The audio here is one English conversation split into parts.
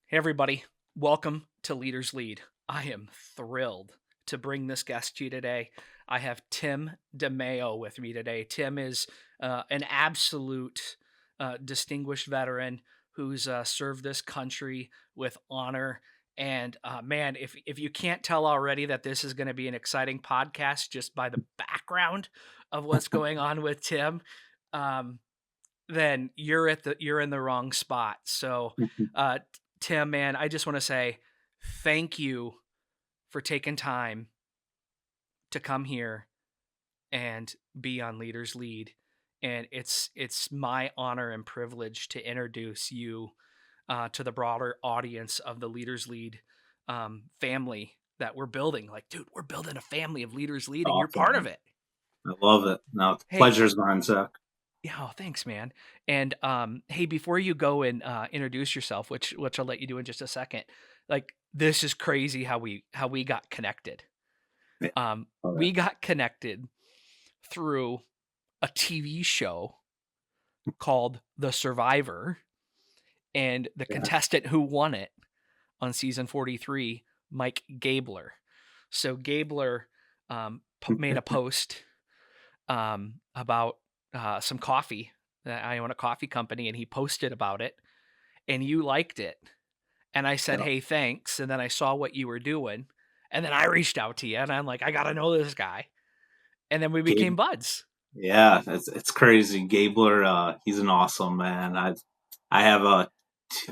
Hey, everybody. Welcome to Leaders Lead. I am thrilled to bring this guest to you today. I have Tim DeMaio with me today. Tim is an absolute distinguished veteran who's served this country with honor. And man, if you can't tell already that this is going to be an exciting podcast just by the background of what's going on with Tim, um, then you're in the wrong spot. So, uh, Tim, man, I just want to say thank you for taking time to come here and be on Leaders Lead. And it's my honor and privilege to introduce you to the broader audience of the Leaders Lead family that we're building. Like, dude, we're building a family of Leaders Lead, and you're Awesome, part of man. it. I love it. No, the Hey, pleasure's mine, Zach. yeah, oh, thanks, man. And hey, before you go and introduce yourself, which I'll let you do in just a second, like this is crazy how we got connected. Yeah, love it. We got connected through a TV show called The Survivor, and the Yeah, contestant who won it on season 43, Mike Gabler. So Gabler made a post about some coffee. I own a coffee company, and he posted about it, and you liked it. And I said, yeah. "Hey, thanks." And then I saw what you were doing, and then I reached out to you, and I'm like, "I gotta know this guy." And then we became Gabe, buds. yeah, it's crazy. Gabler, he's an awesome man. I have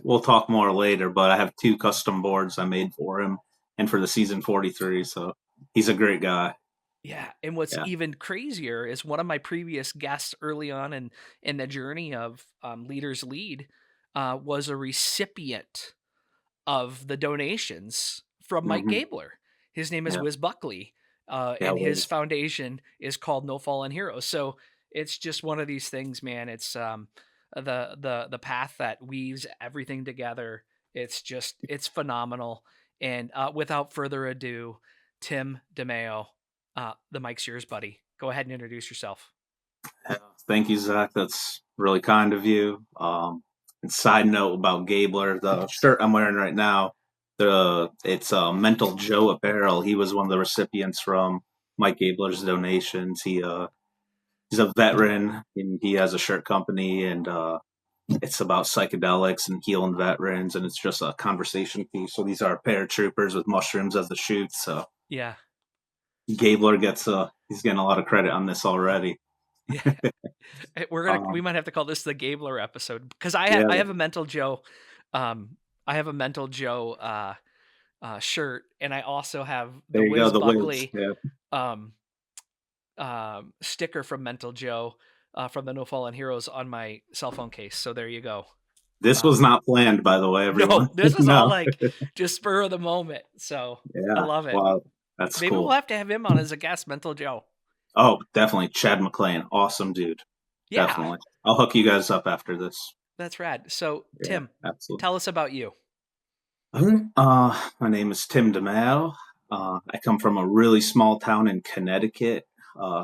we'll talk more later, but I have two custom boards I made for him and for the season 43. So he's a great guy. Yeah, and what's Yeah. even crazier is one of my previous guests early on in the journey of Leaders Lead was a recipient of the donations from Mike hmm Gabler. His name is Yeah. Wiz Buckley, Yeah. and his Wiz. foundation is called No Fallen Heroes. So it's just one of these things, man. It's the path that weaves everything together. It's phenomenal. And without further ado, Tim DeMaio, the mic's yours, buddy. Go ahead and introduce yourself. Yeah. Thank you, Zach. That's really kind of you. And side note about Gabler, the shirt I'm wearing right now, it's Mental Joe apparel. He was one of the recipients from Mike Gabler's donations. He's a veteran and he has a shirt company and it's about psychedelics and healing veterans and it's just a conversation piece. So these are paratroopers with mushrooms as the shoots. So Yeah, Gabler gets he's getting a lot of credit on this already. yeah. We Um, might have to call this the Gabler episode because yeah, I have a Mental Joe, um, I have a Mental Joe shirt, and I also have the there you go. Wiz The Wiz. Buckley Yeah. um, sticker from Mental Joe from the No Fallen Heroes on my cell phone case. So there you go. This was Um, not planned, by the way, everyone. no, this is all No. like just spur of the moment. So I Yeah. love it. Wow. That's Maybe we'll cool. have to have him on as a guest, Mental Joe. Oh, definitely. Chad McClain. Awesome dude. Yeah, Definitely. I'll hook you guys up after this. that's rad. So Yeah, Tim, absolutely. tell us about you. Okay. My name is Tim DeMaio. I come from a really small town in Connecticut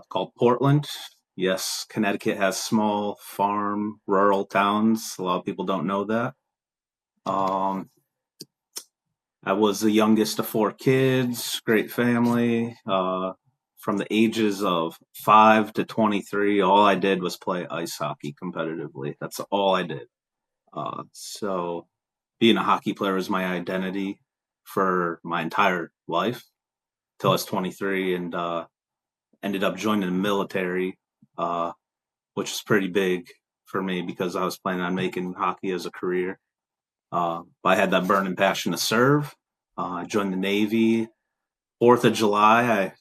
called Portland. Yes, Connecticut has small farm, rural towns. A lot of people don't know that. Um, I was the youngest of four kids, great family. From the ages of 5 to 23, all I did was play ice hockey competitively. That's all I did. So being a hockey player was my identity for my entire life till I was 23 and ended up joining the military, uh, which was pretty big for me because I was planning on making hockey as a career. But I had that burning passion to serve. I joined the Navy. 4th of July, I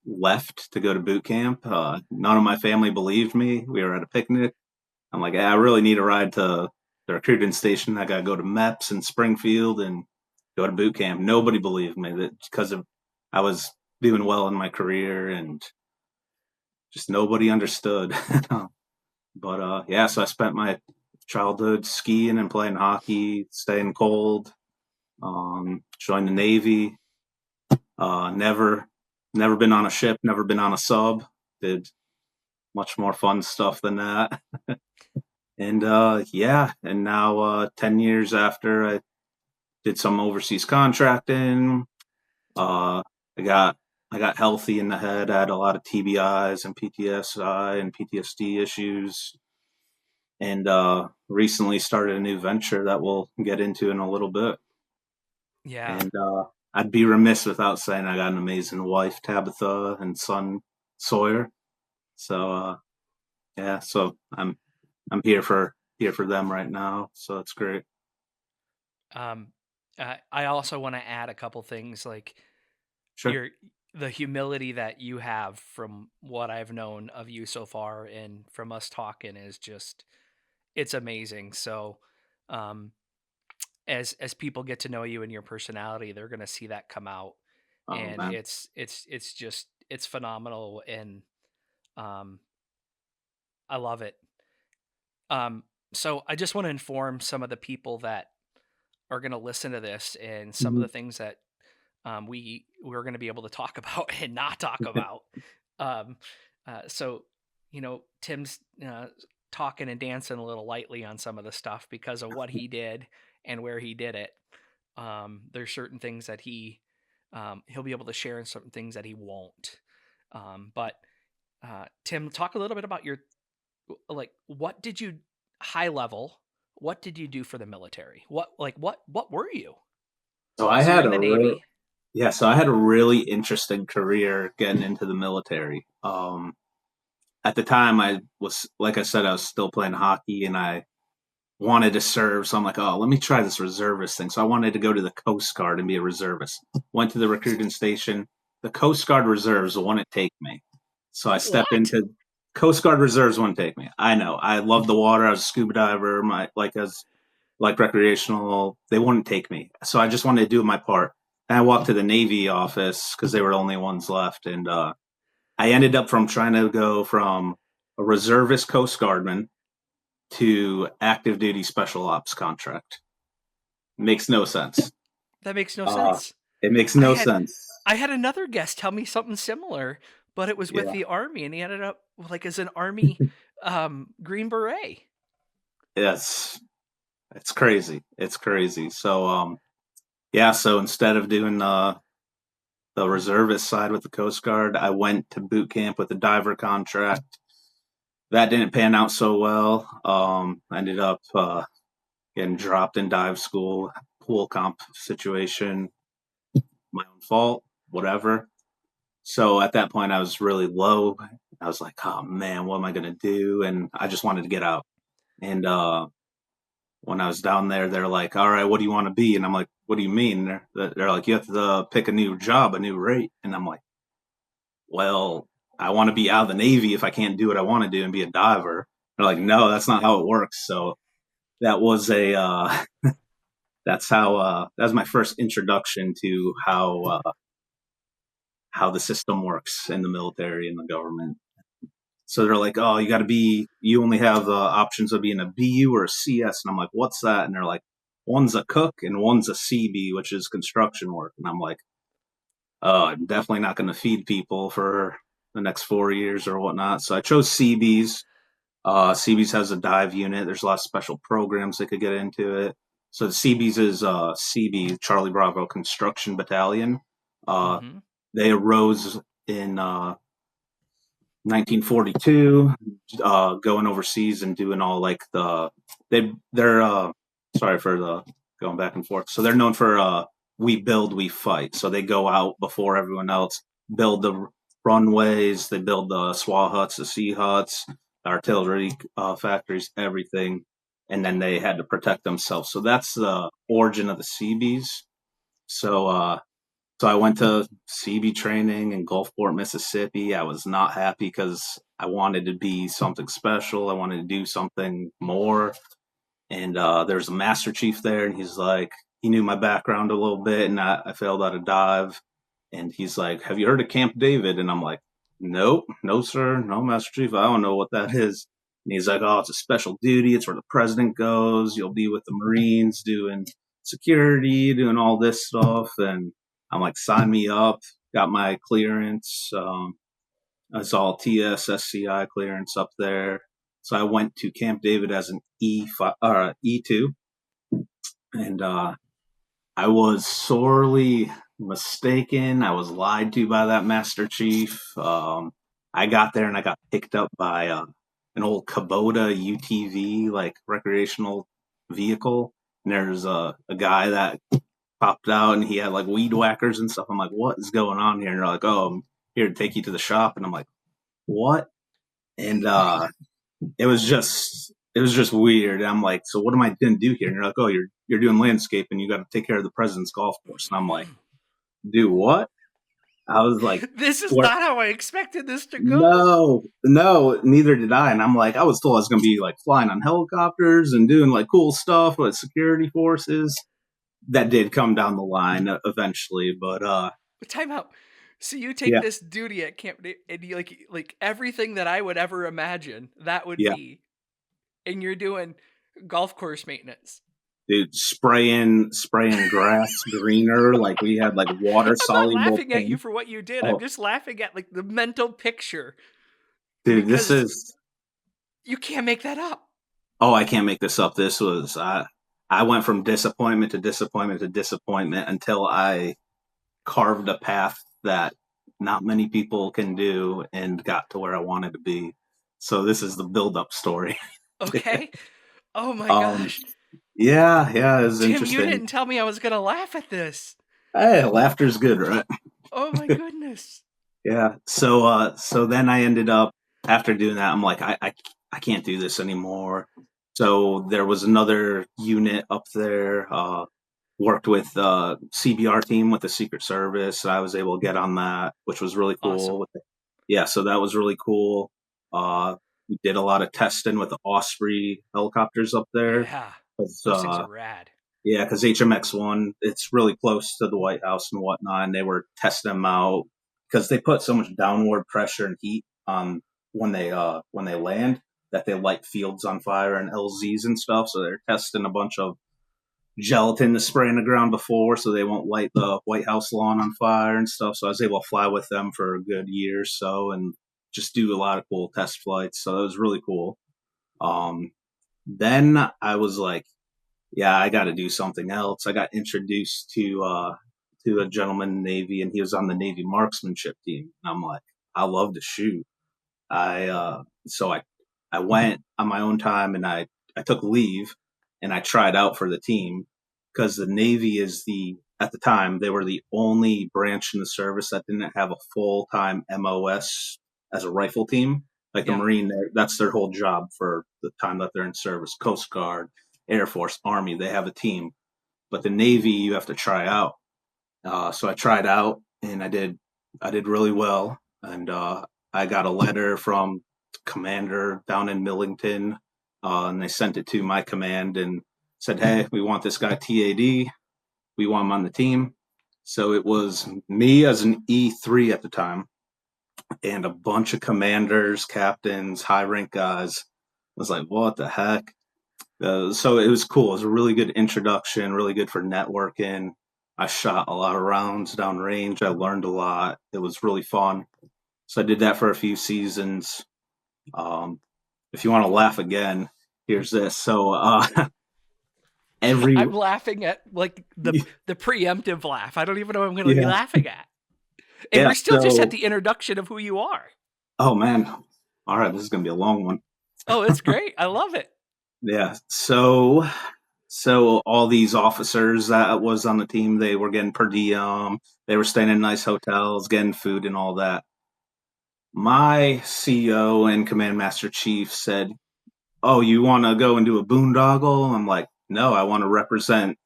left to go to boot camp. None of my family believed me. We were at a picnic. I'm like, I really need a ride to the recruiting station. I got to go to MEPS in Springfield and go to boot camp. Nobody believed me that because of I was doing well in my career and just nobody understood. But yeah, so I spent my childhood skiing and playing hockey, staying cold. Joined the Navy. Never been on a ship. Never been on a sub. Did much more fun stuff than that. And yeah, and now 10 years after, I did some overseas contracting. Uh, I got I got healthy in the head. I had a lot of TBIs and PTSI and PTSD issues, and recently started a new venture that we'll get into in a little bit. Yeah. And I'd be remiss without saying I got an amazing wife, Tabitha, and son, Sawyer. So yeah, so I'm here for them right now. So it's great. Um, I also want to add a couple things like Sure. your the humility that you have from what I've known of you so far and from us talking is just it's amazing. So, um, as people get to know you and your personality, they're going to see that come out, Oh and man. it's just it's phenomenal, and um, I love it. Um, so I just want to inform some of the people that are going to listen to this and some of Mhm. the things that we're going to be able to talk about and not talk about. Um, so Tim's talking and dancing a little lightly on some of the stuff because of what he did and where he did it. There's certain things that he'll be able to share and certain things that he won't. But Tim, talk a little bit about your like what did you high level what did you do for the military? What were you? So I So you're had in the Navy. so I had a really interesting career getting into the military. At the time, I was, like I said, I was still playing hockey, and I wanted to serve. So I'm like, oh, let me try this reservist thing. So I wanted to go to the Coast Guard and be a reservist. Went to the recruiting station. The Coast Guard reserves wouldn't take me. So I stepped What? into Coast Guard reserves wouldn't take me. I know. I love the water. I was a scuba diver. As like recreational. They wouldn't take me. So I just wanted to do my part. And I walked to the Navy office because they were the only ones left, and I ended up from trying to go from a reservist Coast Guardman to active duty special ops contract. Makes no sense. That makes no Uh, sense. it makes I no had sense. I had another guest tell me something similar, but it was with Yeah. the army, and he ended up like as an army Green Beret. Yes. It's crazy. It's crazy. So yeah, so instead of doing the reservist side with the Coast Guard, I went to boot camp with a diver contract. That didn't pan out so well. I ended up getting dropped in dive school, pool comp situation, my own fault, whatever. So at that point, I was really low. I was like, oh man, what am I going to do? And I just wanted to get out. And when I was down there, they're like, all right, what do you want to be? And I'm like, what do you mean? They're like, you have to pick a new job, a new rate. And I'm like, well, I want to be out of the Navy if I can't do what I want to do and be a diver. They're like, no, that's not how it works. So that was that was my first introduction to how the system works in the military and the government. So they're like, oh, you only have options of being a BU or a CS. And I'm like, what's that? And they're like, one's a cook and one's a CB, which is construction work. And I'm like, oh, I'm definitely not going to feed people for the next 4 years or whatnot. So I chose CBs. CBs has a dive unit. There's a lot of special programs that could get into it. So the CBs is CB, Charlie Bravo Construction Battalion. Uh, Mm-hmm. they arose in 1942, going overseas and doing all like they're sorry for the going back and forth. So they're known for we build, we fight. So they go out before everyone else, build the runways, they build the SWA huts, the sea huts, artillery factories, everything, and then they had to protect themselves. So that's the origin of the Seabees. So I went to CB training in Gulfport, Mississippi. I was not happy because I wanted to be something special. I wanted to do something more. And there's a master chief there, and he's like, he knew my background a little bit, and I failed out a dive. And he's like, have you heard of Camp David? And I'm like, nope, no, sir, no, Master Chief, I don't know what that is. And he's like, oh, it's a special duty. It's where the president goes. You'll be with the Marines doing security, doing all this stuff. And I'm like, sign me up. Got my clearance. I saw TS SCI clearance up there. So I went to Camp David as an E2, and I was sorely mistaken. I was lied to by that Master Chief. I got there and I got picked up by an old Kubota UTV, like recreational vehicle. And there's a guy that popped out and he had like weed whackers and stuff. I'm like, what is going on here? And they're like, oh, I'm here to take you to the shop. And I'm like, what? And it was just weird. And I'm like, so what am I gonna do here? And they're like, oh, you're doing landscape and you got to take care of the president's golf course. And I'm like, do what? I was like, This is where? not how I expected this to go. No, no, neither did I. And I'm like, I was told I was gonna be like flying on helicopters and doing like cool stuff with security forces. That did come down the line eventually, but Time out. So you take yeah, this duty at Camp and you like everything that I would ever imagine that would yeah, be, and you're doing golf course maintenance. dude, spraying grass greener. Like we had like water I'm not soluble laughing at you paint. for what you did. I'm Oh, just laughing at like the mental picture dude, this because is. you can't make that up. Oh, I can't make this up. This was I went from disappointment to disappointment to disappointment until I carved a path that not many people can do and got to where I wanted to be. So this is the build up story. Okay. Oh my um gosh. yeah, it was Tim, you interesting. didn't tell me I was going to laugh at this. Hey, laughter's good, right? Oh my goodness. Yeah. So then I ended up after doing that, I'm like, I can't do this anymore. So there was another unit up there, worked with CBR team with the Secret Service. I was able to get on that, which was really Awesome. cool. Yeah, so that was really cool. We did a lot of testing with the Osprey helicopters up there. Yeah. 'Cause, Those things are rad. yeah, because HMX1, it's really close to the White House and whatnot, and they were testing them out because they put so much downward pressure and heat on when they land that they light fields on fire and LZs and stuff. So they're testing a bunch of gelatin to spray in the ground before, so they won't light the White House lawn on fire and stuff. So I was able to fly with them for a good year or so and just do a lot of cool test flights. So it was really cool. Um, then I was like, yeah, I got to do something else. I got introduced to a gentleman in the Navy, and he was on the Navy marksmanship team. And I'm like, I love to shoot. I went on my own time, and I took leave, and I tried out for the team because the Navy is the at the time they were the only branch in the service that didn't have a full time MOS as a rifle team. Like the Yeah. Marine, that's their whole job for the time that they're in service. Coast Guard, Air Force, Army, they have a team. But the Navy, you have to try out. So I tried out, and I did really well, and I got a letter from commander down in Millington, and they sent it to my command and said, "Hey, we want this guy TAD. We want him on the team." So it was me as an E3 at the time, and a bunch of commanders, captains, high rank guys. I was like, "What the heck?" So it was cool. It was a really good introduction, really good for networking. I shot a lot of rounds downrange. I learned a lot. It was really fun. So I did that for a few seasons. Um, if you want to laugh again, here's this. So every I'm laughing at like the preemptive laugh. I don't even know what I'm going to be yeah, laughing at. And yeah. we're still just at So the introduction of who you are. oh man, all right, this is gonna be a long one. Oh, it's great. I love it. Yeah. So all these officers that was on the team, they were getting per diem. They were staying in nice hotels, getting food and all that. My CEO and command master chief said, "Oh, you want to go and do a boondoggle?" I'm like, "No, I want to represent.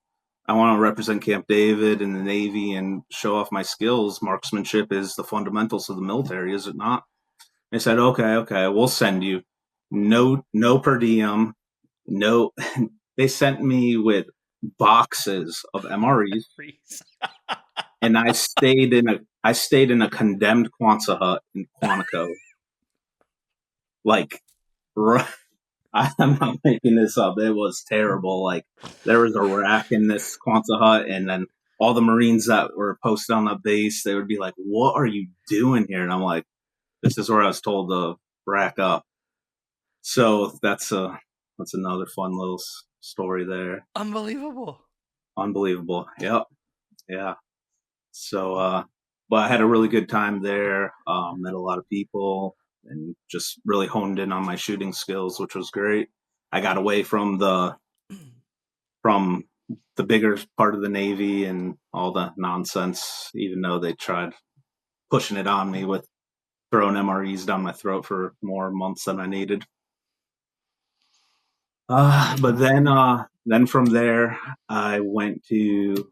I want to represent Camp David and the Navy and show off my skills. Marksmanship is the fundamentals of the military, is it not?" They said, "Okay, okay, we'll send you. No per diem. No." They sent me with boxes of MREs, Freeze. and I stayed in a condemned Quonset hut in Quantico. Like, I'm not making this up. It was terrible. Like there was a rack in this Quonset hut, and then all the Marines that were posted on the base, they would be like, "What are you doing here?" And I'm like, "This is where I was told to rack up." So that's another fun little story there. Unbelievable. unbelievable. Yep. Yeah. So, but I had a really good time there. Met a lot of people and just really honed in on my shooting skills, which was great. I got away from the bigger part of the Navy and all the nonsense, even though they tried pushing it on me with throwing MREs down my throat for more months than I needed. But then from there, I went to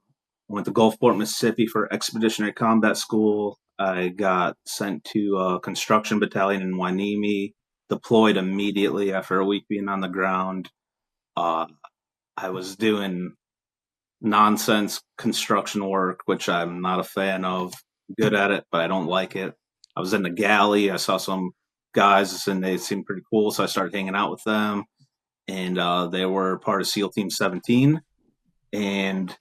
Gulfport, Mississippi for expeditionary combat school. I got sent to a construction battalion in Hueneme, deployed immediately after a week being on the ground. Uh, I was doing nonsense construction work, which I'm not a fan of. Good at it, but I don't like it. I was in the galley. I saw some guys and they seemed pretty cool, so I started hanging out with them. And they were part of SEAL Team 17 and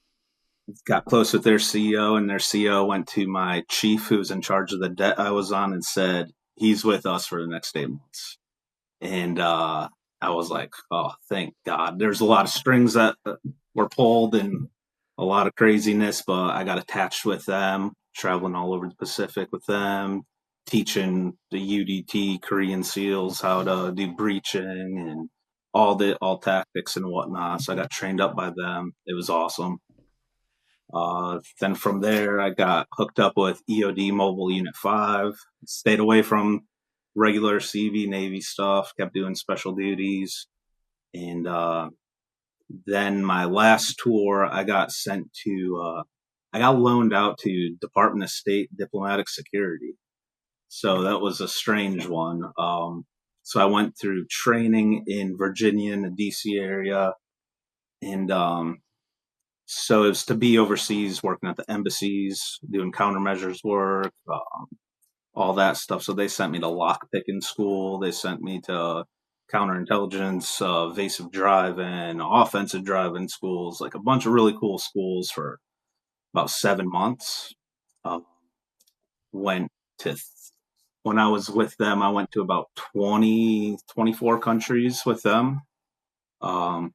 got close with their CEO. And their CEO went to my chief, who was in charge of the debt I was on, and said, "He's with us for the next 8 months." And I was like, "Oh, thank God." There's a lot of strings that were pulled and a lot of craziness, but I got attached with them, traveling all over the Pacific with them, teaching the UDT Korean SEALs how to do breaching and all tactics and whatnot. So I got trained up by them. It was awesome. Then from there, I got hooked up with EOD Mobile Unit 5, stayed away from regular CV Navy stuff, kept doing special duties. And then my last tour, I got loaned out to Department of State Diplomatic Security. So that was a strange one. So I went through training in Virginia and the DC area. And so it was to be overseas, working at the embassies, doing countermeasures work, all that stuff. So they sent me to lockpicking school. They sent me to counterintelligence, evasive driving, offensive driving schools, like a bunch of really cool schools for about 7 months. Uh, went to when I was with them, I went to about 24 countries with them. Um,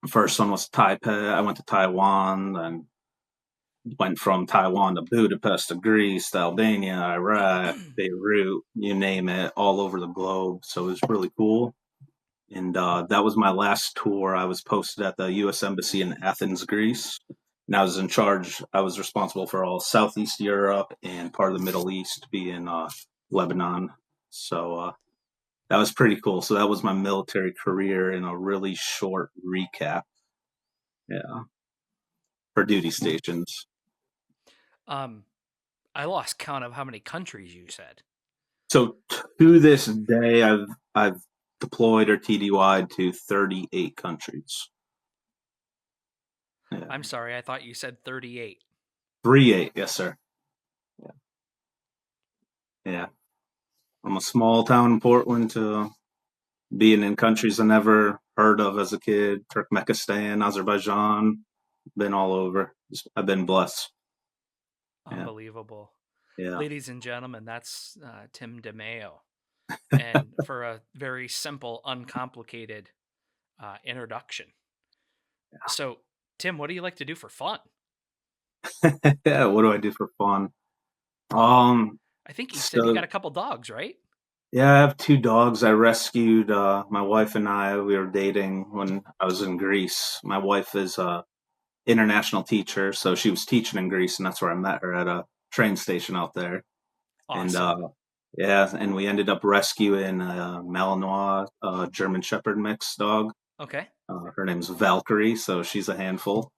First one was Taipei. I went to Taiwan, and went from Taiwan to Budapest to Greece to Albania, Iraq, Beirut, you name it, all over the globe. So it was really cool. And that was my last tour. I was posted at the U.S. Embassy in Athens, Greece. And I was in charge. I was responsible for all Southeast Europe and part of the Middle East, being Lebanon. So that was pretty cool. So that was my military career in a really short recap. Yeah, for duty stations. um, I lost count of how many countries you said. So to this day, I've deployed or TDY'd to 38 countries. Yeah, I'm sorry, I thought you said 38. 38, yes sir. Yeah, yeah. From a small town in Portland to being in countries I never heard of as a kid, Turkmenistan, Azerbaijan, been all over. I've been blessed. Yeah, Unbelievable. yeah. Ladies and gentlemen, that's Tim DeMaio. And for a very simple, uncomplicated introduction. So, Tim, what do you like to do for fun? Yeah. What do I do for fun? Um, I think you said you so got a couple dogs, right? Yeah, I have two dogs. I rescued my wife and I. We were dating when I was in Greece. My wife is a international teacher, so she was teaching in Greece, and that's where I met her at a train station out there. And Awesome. yeah, and we ended up rescuing a Malinois German Shepherd mix dog. Okay. Her name's Valkyrie, so she's a handful.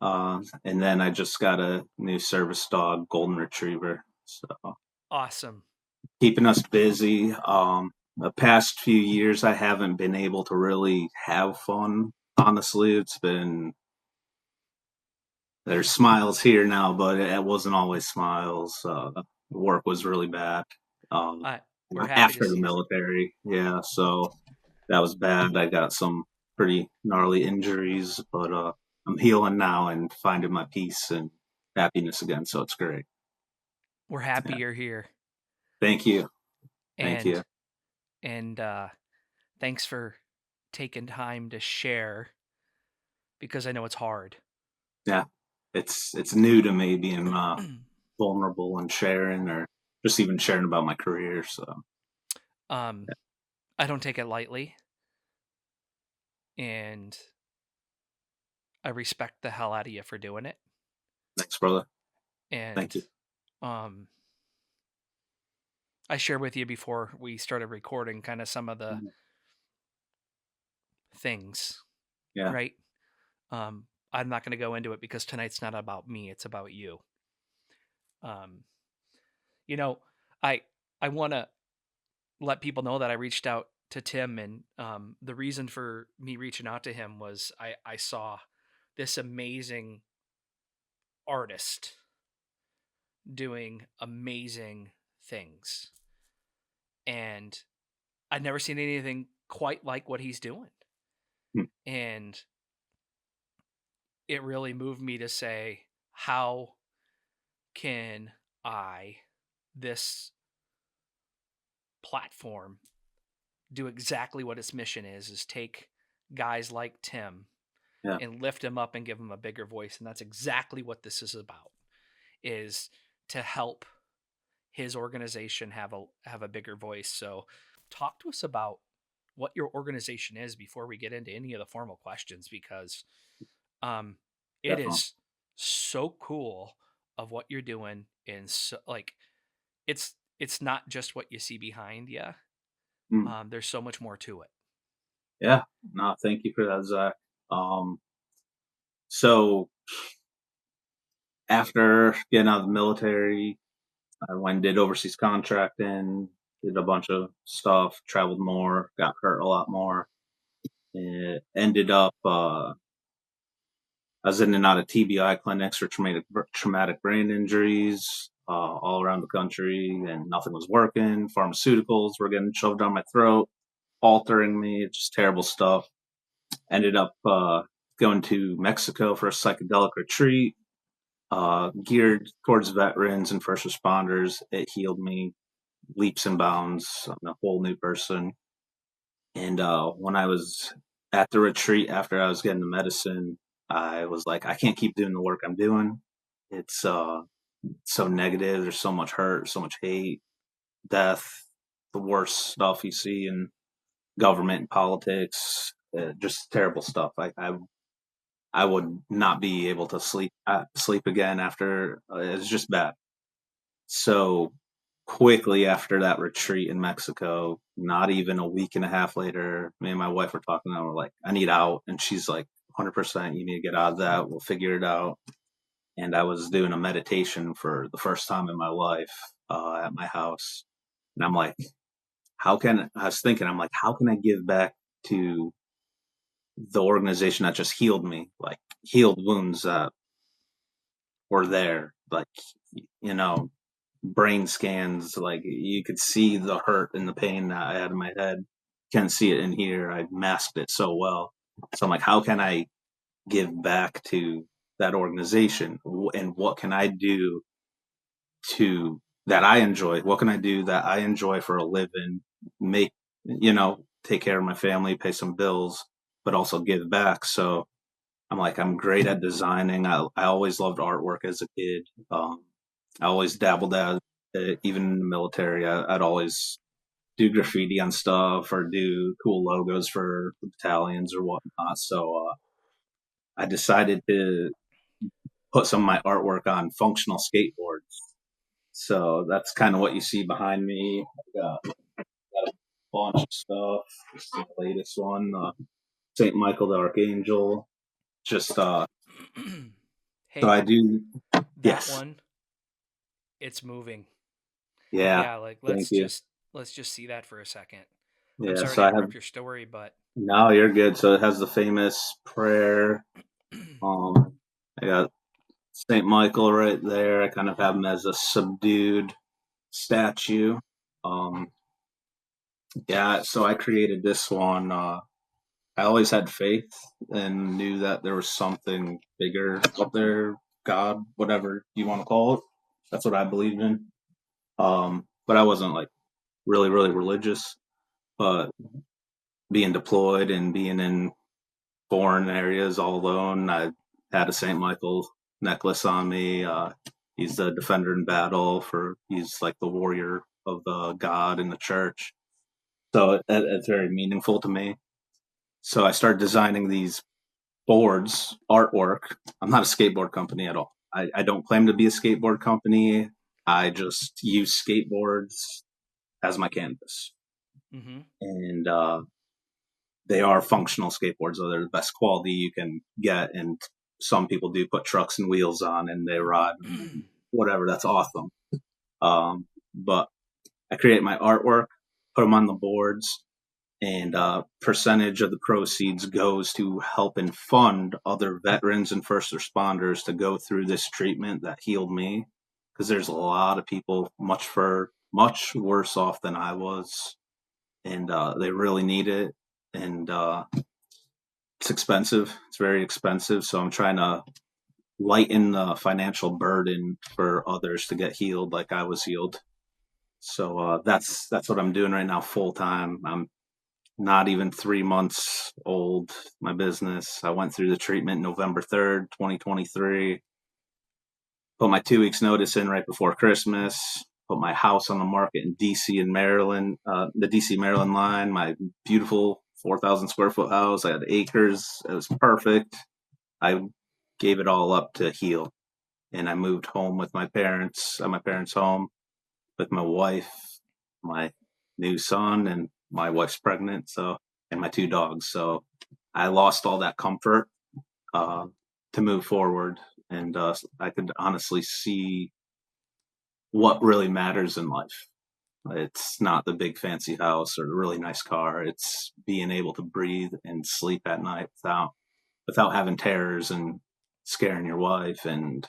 And then I just got a new service dog, Golden Retriever. So Awesome. keeping us busy. The past few years, I haven't been able to really have fun. Honestly, there's smiles here now, but it wasn't always smiles. Work was really bad. Um, I We're happy to After the see. military, yeah, so that was bad. I got some pretty gnarly injuries, but I'm healing now and finding my peace and happiness again. So it's great. We're happy Yeah. you're here. Thank you. Thank And you. thanks for taking time to share because I know it's hard. Yeah, it's new to me being vulnerable and sharing, or just even sharing about my career. So um, I don't take it lightly, and I respect the hell out of you for doing it. thanks, brother. Thank And you. um, I shared with you before we started recording kind of some of the Mhm. things, Yeah, right? I'm not going to go into it because tonight's not about me; it's about you. Um, you know, I I want to let people know that I reached out to Tim, and the reason for me reaching out to him was I saw this amazing artist doing amazing things, and I'd never seen anything quite like what he's doing, Hmm. and it really moved me to say, how can I, this platform, do exactly what its mission is take guys like Tim Yeah, and lift him up and give him a bigger voice. And that's exactly what this is about, is to help his organization have a bigger voice. So talk to us about what your organization is before we get into any of the formal questions, because um it definitely. is so cool of what you're doing. And so, like, it's not just what you see behind you. Mm. There's so much more to it. Yeah, no, thank you for that, Zach. So after getting out of the military, I went and did overseas contracting, did a bunch of stuff, traveled more, got hurt a lot more. It ended up, I was in and out of TBI clinics for traumatic brain injuries all around the country, and nothing was working. Pharmaceuticals were getting shoved down my throat, altering me, just terrible stuff. Ended up going to Mexico for a psychedelic retreat, geared towards veterans and first responders. It healed me leaps and bounds. I'm a whole new person. And when I was at the retreat after I was getting the medicine, I was like, I can't keep doing the work I'm doing. It's so negative. There's so much hurt, so much hate, death, the worst stuff you see in government and politics. Just terrible stuff. I would not be able to sleep again after. It's just bad. So quickly after that retreat in Mexico, not even a week and a half later, me and my wife were talking and we're like, I need out. And she's like, 100%, you need to get out of that. We'll figure it out. And I was doing a meditation for the first time in my life at my house. And I'm like, I was thinking, I'm like, how can I give back to the organization that just healed me, like healed wounds that were there, like, you know, brain scans, like you could see the hurt and the pain that I had in my head. Can't see it in here. I masked it so well. So I'm like, how can I give back to that organization? And what can I do to that I enjoy? What can I do that I enjoy for a living? Make, take care of my family, pay some bills, but also give back. So I'm like, I'm great at designing. I always loved artwork as a kid. I always dabbled at it, even in the military. I'd always do graffiti on stuff or do cool logos for the battalions or whatnot. So I decided to put some of my artwork on functional skateboards. So that's kind of what you see behind me. Got a bunch of stuff. This is the latest one, Saint Michael the Archangel. Just so Hey, I do. that Yes. one, it's moving. Yeah. Yeah, like Thank you. let's just see that for a second. I'm Yeah. sorry So to I have. interrupt your story, but No, you're good. So it has the famous prayer. I got Saint Michael right there. I kind of have him as a subdued statue. Um, yeah. So I created this one. I always had faith and knew that there was something bigger up there, God, whatever you want to call it. That's what I believed in. But I wasn't like really, really religious. But being deployed and being in foreign areas all alone, had a Saint Michael necklace on me. He's the defender in battle he's like the warrior of the God in the church. So it's very meaningful to me. So I started designing these boards, artwork. I'm not a skateboard company at all. I don't claim to be a skateboard company. I just use skateboards as my canvas. Mm-hmm. And they are functional skateboards, so they're the best quality you can get. And some people do put trucks and wheels on and they ride and whatever. That's awesome. But I create my artwork, put them on the boards, and percentage of the proceeds goes to help and fund other veterans and first responders to go through this treatment that healed me. Because there's a lot of people much worse off than I was, and they really need it. And it's expensive. It's very expensive. So I'm trying to lighten the financial burden for others to get healed like I was healed. So that's what I'm doing right now, full time. I'm not even 3 months old. My business. I went through the treatment November 3rd, 2023. Put my 2 weeks notice in right before Christmas. Put my house on the market in DC and Maryland, the DC Maryland line. My beautiful 4,000 square foot house. I had acres. It was perfect. I gave it all up to heal, and I moved home with my parents. At my parents' home with my wife, my new son, and my wife's pregnant. So, and my 2 dogs. So, I lost all that comfort uh, to move forward, and I could honestly see what really matters in life. It's not the big fancy house or the really nice car. It's being able to breathe and sleep at night without having terrors and scaring your wife and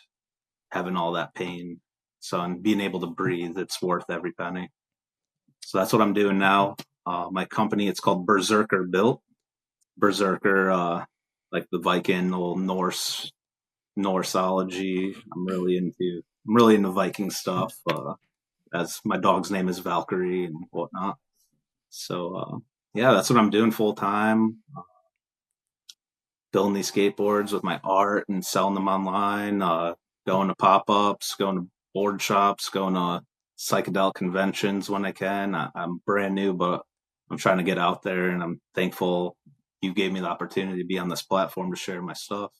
having all that pain. So, and being able to breathe, it's worth every penny. So that's what I'm doing now. My company, it's called Berserker Built. Berserker, like the Viking, old Norseology. I'm really into Viking stuff. As my dog's name is Valkyrie and whatnot. So yeah, that's what I'm doing full time. Building these skateboards with my art and selling them online. Going to pop ups, going to board shops, going to psychedelic conventions when I can. I'm brand new, but I'm trying to get out there, and I'm thankful you gave me the opportunity to be on this platform to share my stuff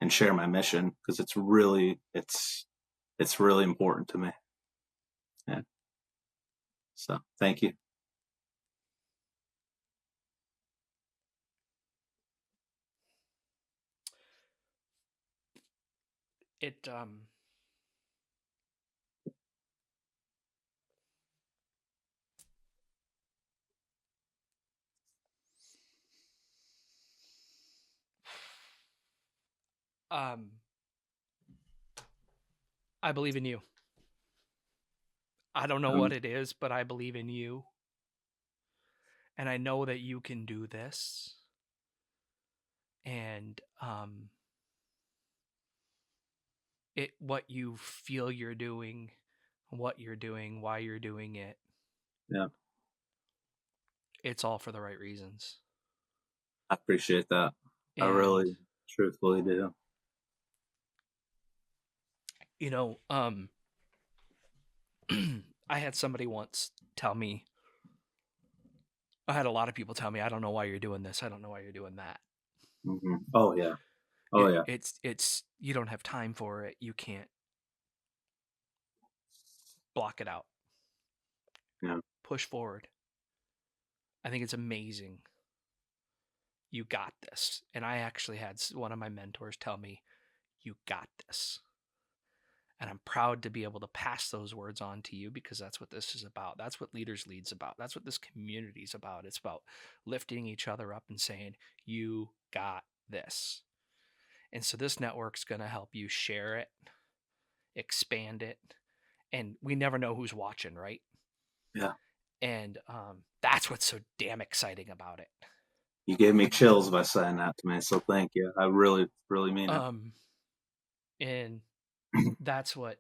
and share my mission, because it's really important to me. Yeah. So thank you. It um I believe in you. I don't know what Um, it is, but I believe in you. And I know that you can do this. And it what you feel you're doing, what you're doing, why you're doing it, yeah, it's all for the right reasons. I appreciate that. I And really, truthfully do. you know, I had somebody once tell me, I had a lot of people tell me, I don't know why you're doing this. I don't know why you're doing that. Oh yeah. Oh yeah. It's you don't have time for it. You can't block it out. Yeah. Push forward. I think it's amazing. You got this. And I actually had one of my mentors tell me, you got this. And I'm proud to be able to pass those words on to you, because that's what this is about. That's what Leaders Lead's about. That's what this community is about. It's about lifting each other up and saying, you got this. And so this network's going to help you share it, expand it, and we never know who's watching, right? Yeah. And that's what's so damn exciting about it. You gave me chills by saying that to me, so thank you. I really, really mean it. Um, and that's what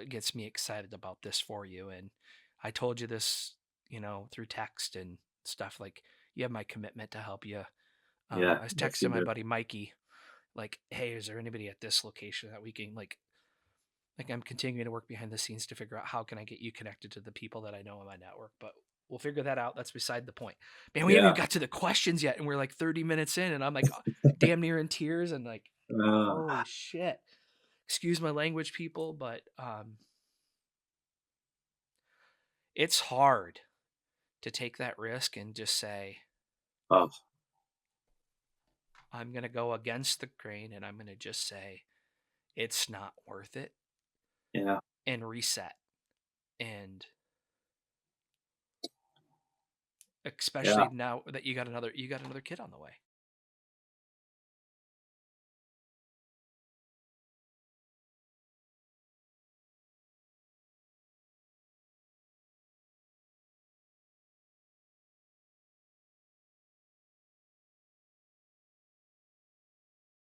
gets me excited about this for you. And I told you this, through text and stuff. Like, you have my commitment to help you. Yeah, I was yes, you texting my do. buddy Mikey, like, hey, is there anybody at this location that we can like I'm continuing to work behind the scenes to figure out how can I get you connected to the people that I know in my network, but we'll figure that out. That's beside the point. Man, we haven't even Yeah. got to the questions yet, and we're like 30 minutes in, and I'm like damn near in tears, and like, Uh, holy shit. Excuse my language, people, but it's hard to take that risk and just say, oh, I'm going to go against the grain and I'm going to just say, it's not worth it yeah, and reset. And yeah. especially now that you got another kid on the way.